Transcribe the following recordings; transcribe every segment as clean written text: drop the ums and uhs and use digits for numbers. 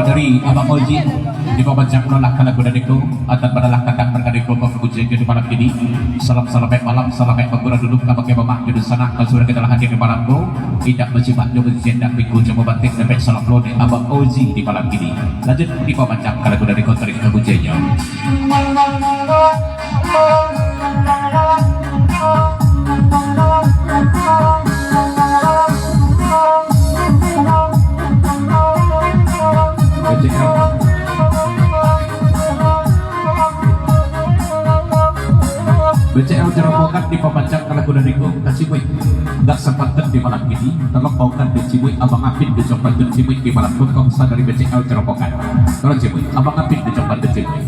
Dari Abang Oji di pembaca menolak lagu dariku atas badalah kakak berkadikku berpuji di malam ini. Salam malam, salam pengguna duduk pakai bamak judul sana sudah kita hadir di malamku tidak berjimat jauh jendak minggu coba batik sampai salam lo di Abang Oji di malam ini. Lanjut di pembaca lagu dariku tarik kebujinya. BCL jerobokan di pembancang lagu dariku kasih baik nggak sempatan di malam ini tolong bawakan di Cibuy Abang Apin di Jombang dan Cibuy di malam pun kongsa dari BCL jerobokan kalau Cibuy Abang Apin di Jombang dan Cibuy.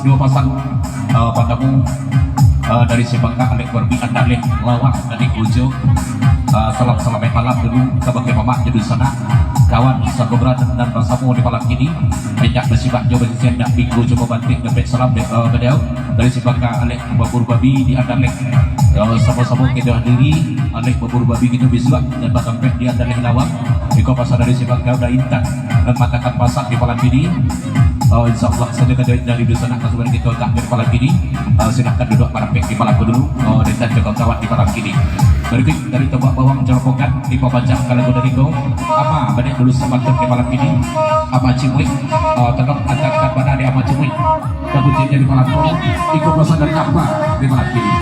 Dua pasang padamu dari Sebangka Alek Warbi Andalek Lawak dari Ujo. Salam malam dulu sebagai mama jadi sana kawan sahabat dan rasamu di malam ini banyak bersifat jauh berjendak minggu coba banting dapat salam beliau dari Sebangka Alek Babur Babi di Andalek sama-sama kita diri Alek Babur Babi gitu bisa dan batang pek di Andalek Lawak di pasar dari Sebangka udah intan dan matakan pasang di malam ini. Insya Allah saja dari sana kasuhan kita takdir malam ini silahkan duduk malam di malam dulu dan juga kawan di malam ini berikut dari tebak bawang jerobokan di pembaca lagu dari go apa banyak dulu sempatkan di malam ini apa Cimuy tolong antarkan pada di apa Cimuy kebujiannya di malam ini ikut pesan dari apa di malam ini.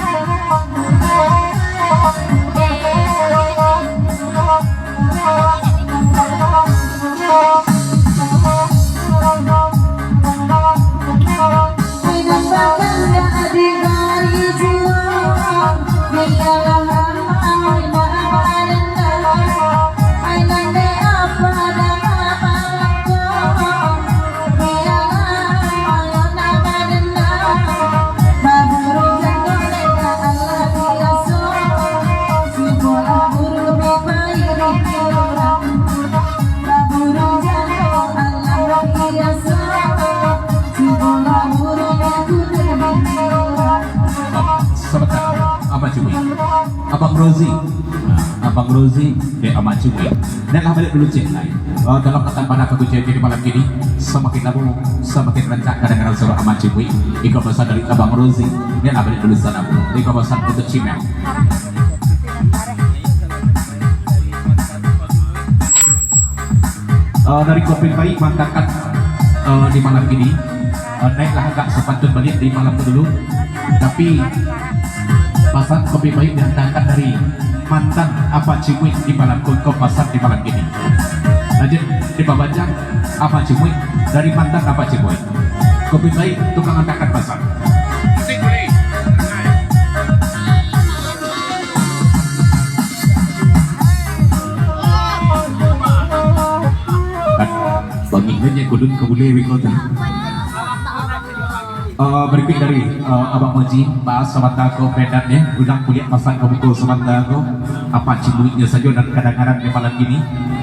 Abang Rozi di Amat Cibuy dan balik dulu cek lain dalam kata pada kebujian di malam ini semakin lama semakin rencana kadang-kadang suruh Amat Cibuy ikut pesan dari Abang Rozi dan balik dulu sana ikut pesan untuk Cimel dari kopi baik mantapkan di malam ini naiklah agak sepatut balik di malam dulu tapi pasang kopi baik dihantarkan dari mantan apa Cibuy di malam kau pasang di malam ini. Lanjut di Pabajang apa Cimuy dari mantan apa Cimuy. Kopi baik tukang angkatan pasar. Banginnya kudun kebule wikota. Berikut dari Abang Moji bahas sama tago bedannya gudang kuliah pasang kebukul sama tago apa cimuinya saja dan kadang-kadang di malam ini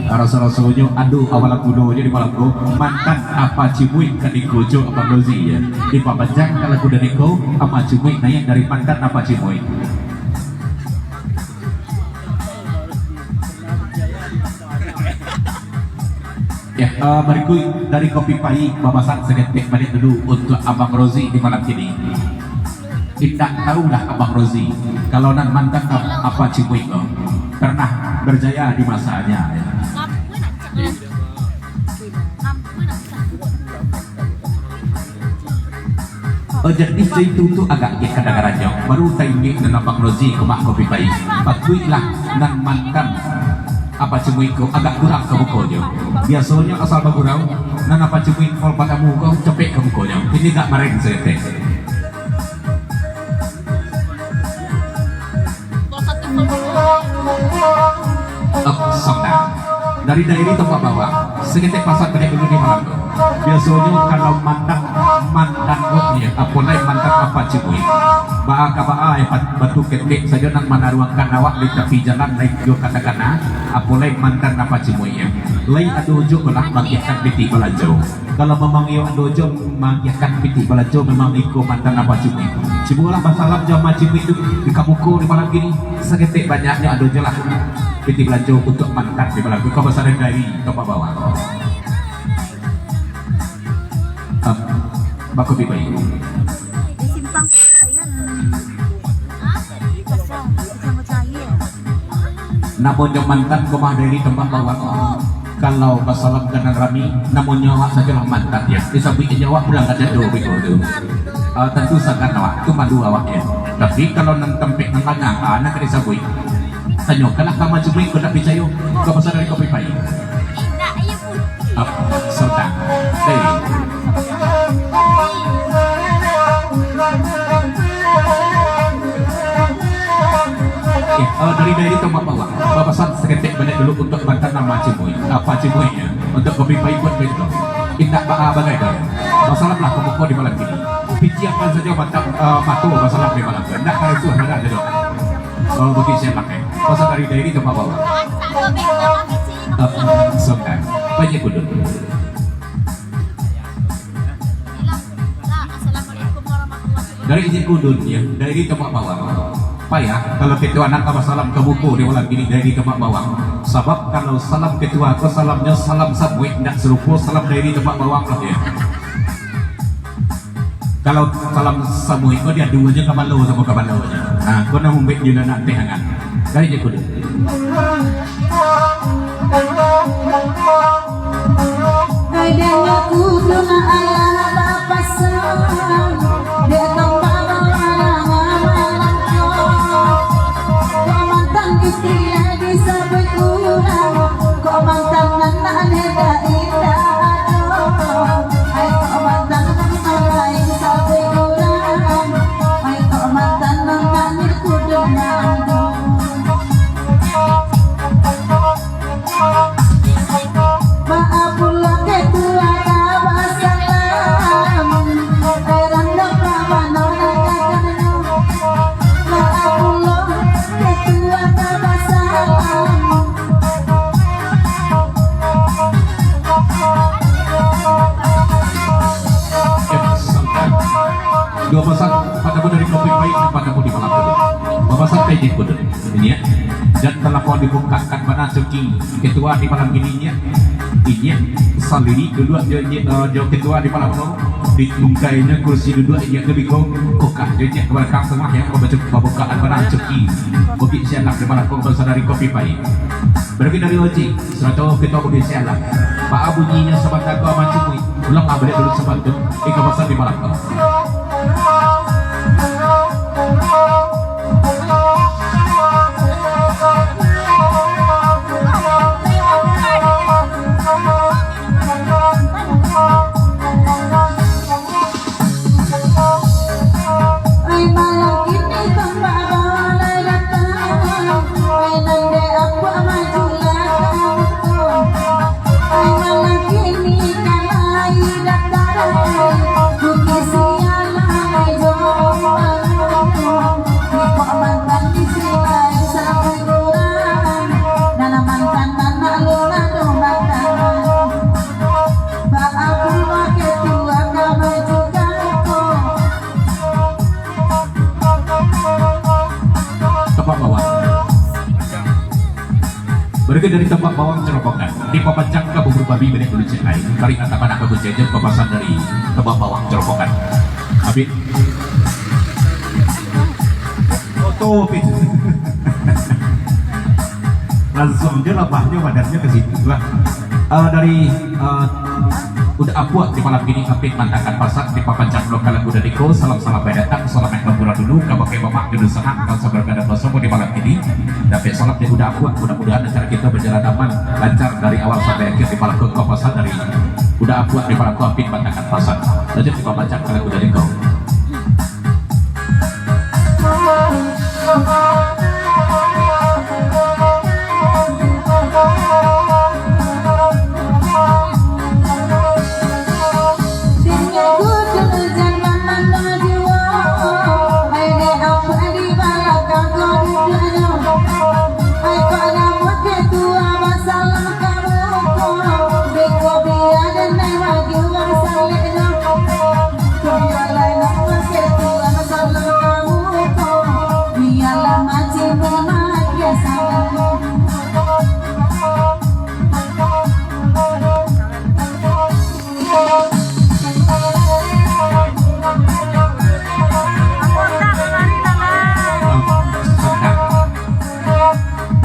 rasa-rasanya aduh awalan kudonya di malam ko mantan apa cimuik kan di gojo apa gozi ya di Pabajang kalau kuda niko apa cimuik naik dari mantan apa cimuik. Ya, berikut dari Kopi Pai babasan segetik balik dulu untuk Abang Rozi di malam ini. Tidak tahulah Abang Rozi kalau nan mantan apa Cimuy pernah berjaya di masanya. Ya. Jadi itu tuh agak kadang-kadang baru taingin dan Abang Rozi ke Mak Kopi Pai. Patuilah nan mantan apa Cimuy ko agak kurang ke bukonya. Biasanya asal bagurau nan apa Cimuy kol pada muka cepet ke bukonya. Ini gak mareng saya teh. Sonda dari daerah tempat bawah sekitar pasar kena dulu di malam tuh. Biasanya kalau mantan ya apa naik mantan apa Cimuy bahaka baai batu ketik saja nak menaruhkan awak di tepi jalan naik jo katakanlah apa lain mantan apa Cimuy ya lain adojo belah magiakan piti balajo kalau memang iyo adojo magiakan piti balajo memang iko mantan apa Cimuy cibulah basalam jama Cimuy itu di kamuko di malam gini seketik banyaknya adojo lah piti balajo untuk mantan di malam kau besar dari tempat bawah baku di bayi namun yang mantan kemah dari tempat bawah kalau masalah dengan Rami namun nyawa saja lah mantan ya disabui nyawa pulang ada do begitu tentu sangat awak itu madu awaknya tapi kalau nang tempek nang langah anak disabui tanyo kalah kama Cimuy ko nak percaya kau pasal dari Kopi Pai serta dari dari tempat bawah babasan seketik banyak dulu untuk mantan nama Cimuy apa Cimuy ya untuk Kopi Pai buat begitu tidak bagai dah masalah lah kemuka di malam ini pikiran saja mantan matu masalah di malam ini tidak kali itu ada aja dong kalau bagi saya pakai pasal dari tempat bawah sebentar banyak kudu dari izin kudun ya dari tempat bawah payah kalau ketua anak apa salam ke buku di malam ini dari tempat bawah sebab kalau salam ketua ke salamnya salam sabwe tidak serupa salam dari tempat bawah lah ya kalau salam sabwe itu dia duanya ke malu sama ke malu nah kau nak membek juga nak tehangan dari je kudun kadang aku doa ayah bapak sang dia istri di sampai kurang kok mantan anak neda indah ay kok mantan lain sampai kurang ay kok mantan nangis kudu nanggung maafullah ketua kawasalam erang dokter manonang maafullah ketua dua pasang padaku dari Kopi Pai padaku di malam dulu babasan pejit kudu ini ya dan telepon dibukakan mana cuki ketua di malam gininya ini saliri kedua dia ketua di malam dulu ditungkainya kursi kedua dia lebih kokah dia keberkah semua ya pembukaan mana cuki bagi sianak di malam pasal dari Kopi Pai berarti dari Oji serta ketua bagi sianak Pak bunyinya sebentar kau macam ini ulang abadi dulu sebentar ikan pasal di malam Berikut dari tempat bawang cerobokan di Papancang Kabubur Babi Benek Ulu Cenai kali kata pada kabut jajan papasan dari tempat bawang cerobokan. Habis foto langsung aja labahnya wadarnya ke situ lah. Dari udah apuat di malam ini Apit mantakan pasar di Papancang lokal udah diko salam datang salam yang lemburan dulu kabakai bapak dulu senang kalau seberkata kosong di malam ini dapat salam yang udah apuat mudah-mudahan acara kita berjalan aman lancar dari awal sampai akhir di malam pasar dari udah apuat di malam Apit mantakan pasar saja di Papancang kalau udah diko.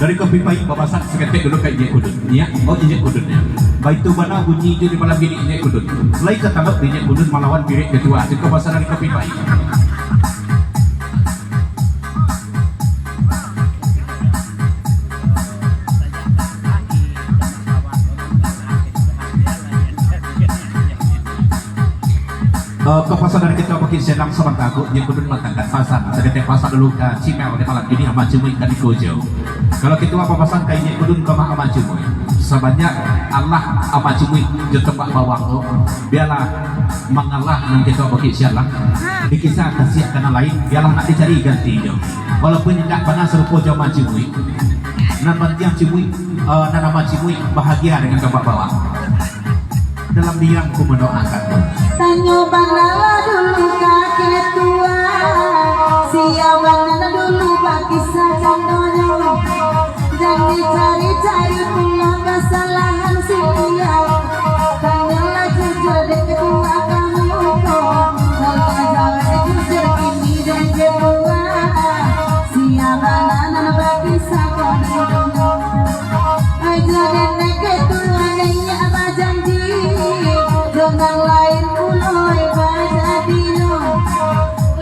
Dari kopi pahit babasan seketik dulu kayak injek kudut ya, oh injek kudutnya baik itu mana bunyi itu di malam ini injek kudut selain ketangkap di injek kudut melawan pirik kedua itu babasan dari kopi pahit. Ke pasar dari kita pakai senang sebentar aku yang kudut matangkan pasar seketik pasar dulu ke Cimel di malam ini sama cemui kan di Kojo. Kalau kita apa pasang kayaknya kudun ke mak ama cumui sebanyak Allah ama cumui di tempat bawang tu biarlah mengalah nanti kita bagi sialah dikisah kasih karena lain biarlah nak dicari gantinya walaupun tidak pernah serupa jauh cumui nama yang cumui nama cumui bahagia dengan tempat bawang dalam diam ku mendoakan Tanyo banala dulu kakek tua siawan dulu bagi sajandonya dan dicari-cari punya kesalahan sia tanyalah jujur dek kedua kamu kalau jawab jujur ini dan kedua siawan bagi sajandonya aja nenek kedua nanya apa janji dengan lain uloi baca dino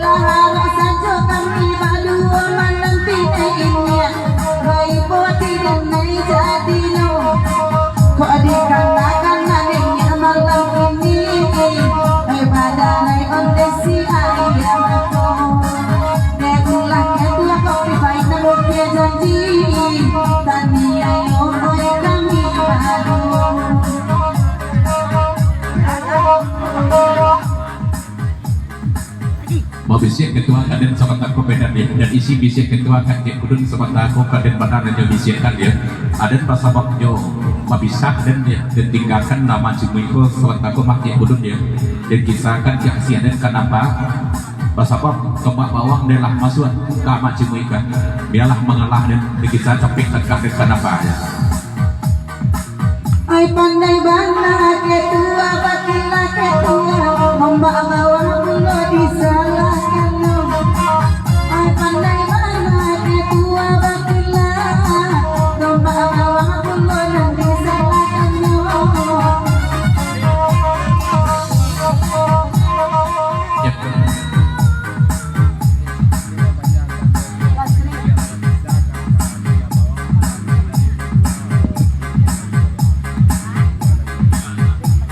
lahara saja kami balu manang pinainya bayi poti dan naik jadi no kok dikarenakan nanenya malam ini badanai ondesi ayam aku dekulah kedua kopi baik namun dia janji tani ayo kami baru mau bisik ketua kaden sama aku beda dia dan isi bisik ketua kakek kudun sama aku kaden badan aja bisikkan dia ada pasabak jo mabisah dan dia ditinggalkan nama cumuiko sama aku kakek kudun dia dan kisahkan siang dan kenapa pasabak kemak bawang dia lah masuk ke amat cumuika biarlah mengalah dan dikisah capek kakek kenapa ya ay pandai banget ketua bakilah ketua mbak bawang kulo disalahkan ay pandai banget ketua bakilah mbak bawang kulo yang disalahkan ya.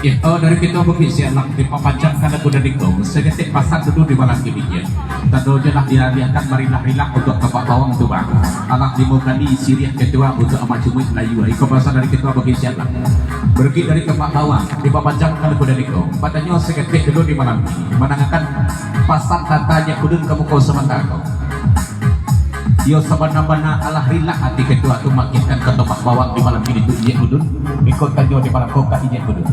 Ya, dari kita berbisi anak di Papancang karena kuda dikau seketik pasar dulu di malam ini ya. Tentu jelah diakan marilah-rilah untuk tempat bawang tu bang. Anak dimukani siriah kedua untuk amat cumui layu. Iko pasar dari kita berbisi anak. Pergi dari tempat bawang di Papancang karena kuda dikau. Patanya seketik dulu di malam ini. Menangakan pasar tatanya kudun kamu kau sementara kau. Yo sabana-bana Allah rilah hati kedua tu makinkan ke tempat bawang di malam ini tu ijek kudun. Ikut kanjo di malam kau ka ijek kudun.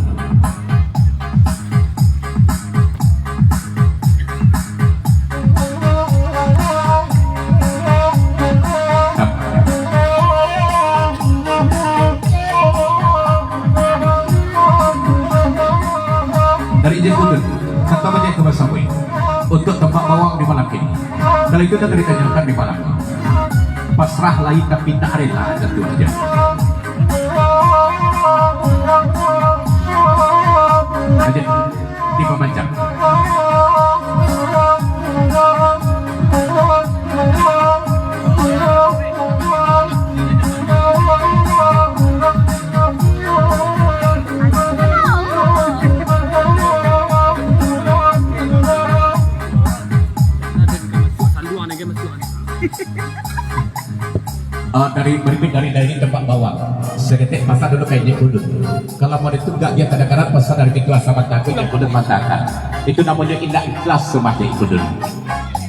kata banyak ke Basawi untuk tempat bawang di malam ini. Kalau itu kita ditanyakan di malam. Pasrah lain tapi tak rela, tentu aja. Aja di pembancang. dari tempat bawah sedetik masa dulu kayaknya kudut kalau mau ditunggak dia kadang-kadang pasal dari ikhlas sama takut yang kudut mantakan itu namanya indah ikhlas semacam kudut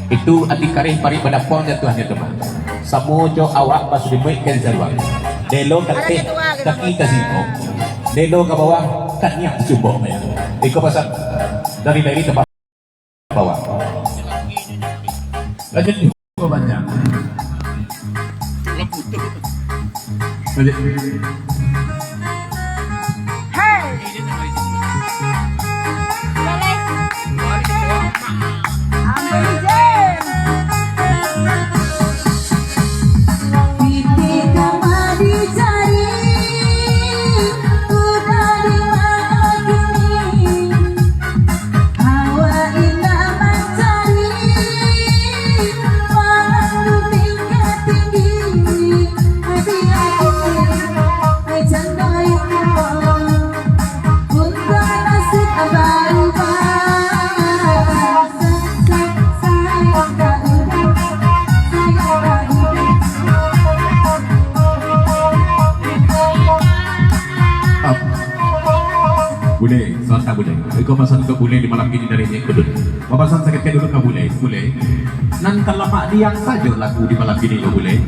itu adik karih pari pada pon jatuhnya teman samujo awak pas dibuatkan jaruang delo kaki kasino delo ke bawah katnya jumbo itu pasal dari tempat bawah lanjut banyak boleh, soalnya boleh. Kau pasang ke boleh di malam ini dari yang kedua. Kau pasang sakitnya dulu ke boleh. Nanti lama diam saja lagu di malam ini kau boleh.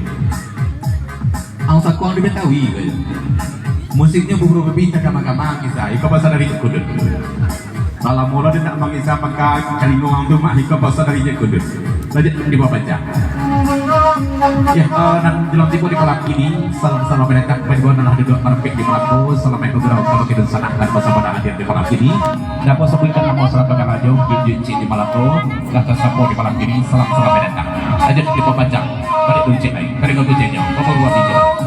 Angsa kau di Betawi. Musiknya beberapa bintang kama-kama kisah. Kau pasang dari yang kedua. Kalau mula dia tak mengisah maka kali ngomong tu mak kau pasang dari yang kedua. Lanjut di bawah baca. Ya, dan dalam tipu di malam ini salam-salam mendatang bagaimana adalah duduk merepek di malam selama itu gerau kalau kita sana dan bersama hadir di malam ini dan kau sebutkan nama salam bagai radio Kinjunci di malam itu dan tersapu di malam ini salam-salam mendatang aja di pembacang balik dunci lain dari kau tujuannya kau berbuat di jalan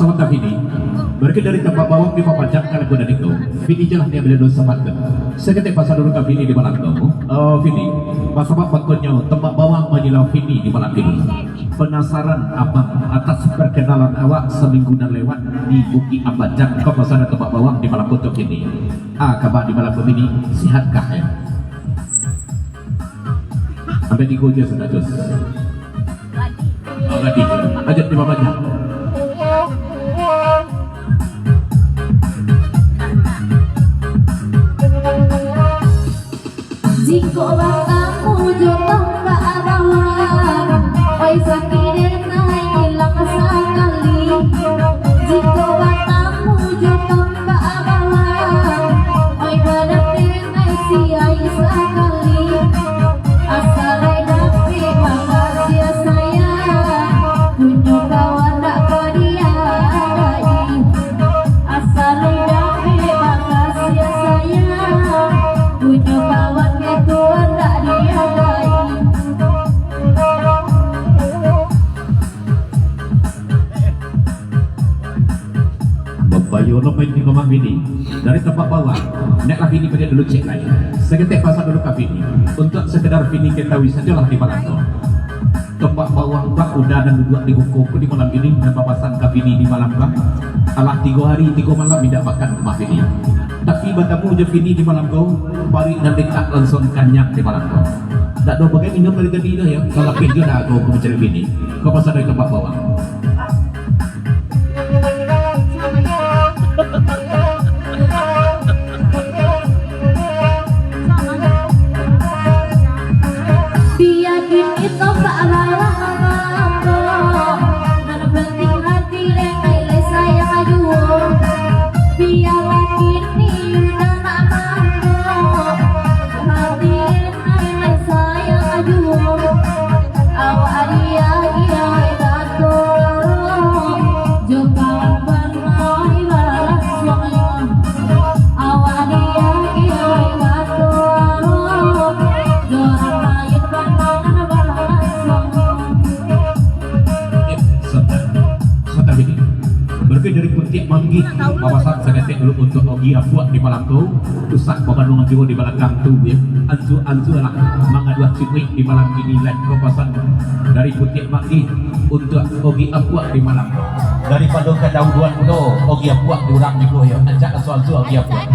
sementara ini berarti dari tempat bawang di pajak kalau gue dari kau Vini jelas dia beli dosa patut seketik pasal dulu ke Vini di malam kau Vini masa patutnya tempat bawang majilah Vini di malam ini penasaran abang atas perkenalan awak seminggu dan lewat di Bukit Ambajak kau pasal tempat bawang di malam untuk ini kabar di malam ini sehatkah ya sampai 3 aja sudah terus Gadi ajak di bawahnya jika kamu jodoh ke abawan oi sakit naik hilang sekali jika kamu jodoh ayo lo main di rumah bini dari tempat bawah. Nek lah bini pada dulu cek lagi. Seketik pasal dulu ke bini untuk sekedar bini ketahui sajalah di malam tu. Tempat bawah bah udah dan duduk di buku di malam ini dan papasan ke bini di malam bah. Alah 3 hari 3 malam tidak makan rumah bini. Tapi bertemu je bini di malam kau, balik dan dekat langsung kanyak di malam kau. Tak ada bagai minum dari tadi dah ya. Kalau pinjau dah kau mencari bini, kau pasal dari tempat bawah. Biar kini kau tak lalang dan penting hati lengai sayang aduh. Biar kini udah tak mampu hati lengai sayang aduh. Awak dia dia tato jokawan bernai balas suami. Awak dia dia tato joran lain bernai balas suami. Serta bini. Berbeda dari putiak manggih, papasan sedetik dulu untuk ogi apuak di malam tu. Tusak pemandungan jiwa di belakang tu ya. Anzu lah mengadua cipik di malam ini lain papasan dari putiak manggih untuk ogi apuak di malam tu. Dari paduka dauduan kudo ogi apuak diurang di bawah ya. Ajak anzu ogi apuak.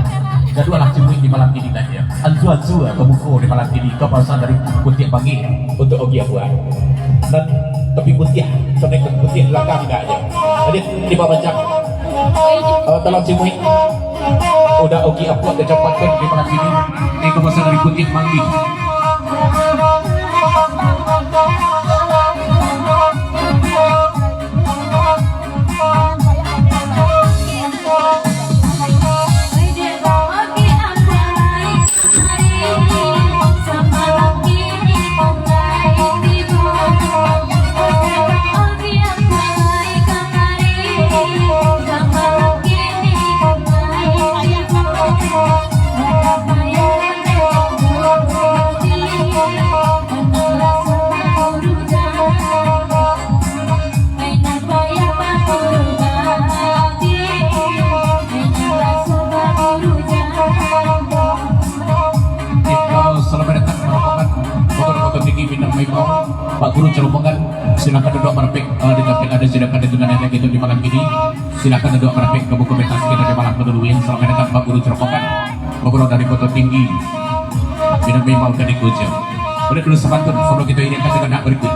Kedua lah cipik di malam ini lain ya. Anzu kebuku di malam ini papasan dari putiak manggih untuk ogi apuak. Dan tapi putiak sampai ke putiak belakang enggak aja. Jadi di bawah jam tolong cipik udah ogi apuak kecepatan di malam ini. Ini papasan dari putiak manggih. Pak Guru Cerombongan, silakan duduk merepek di tempat ada silakan dengan yang gitu di malam ini. Silakan duduk merepek ke buku pentas kita di malam kedua. Selamat datang Pak Guru Cerombongan, Pak Guru dari Kota Tinggi, bidang memang ke Dikujo. Boleh dulu sepatut sebelum kita ini akan dengan berikut.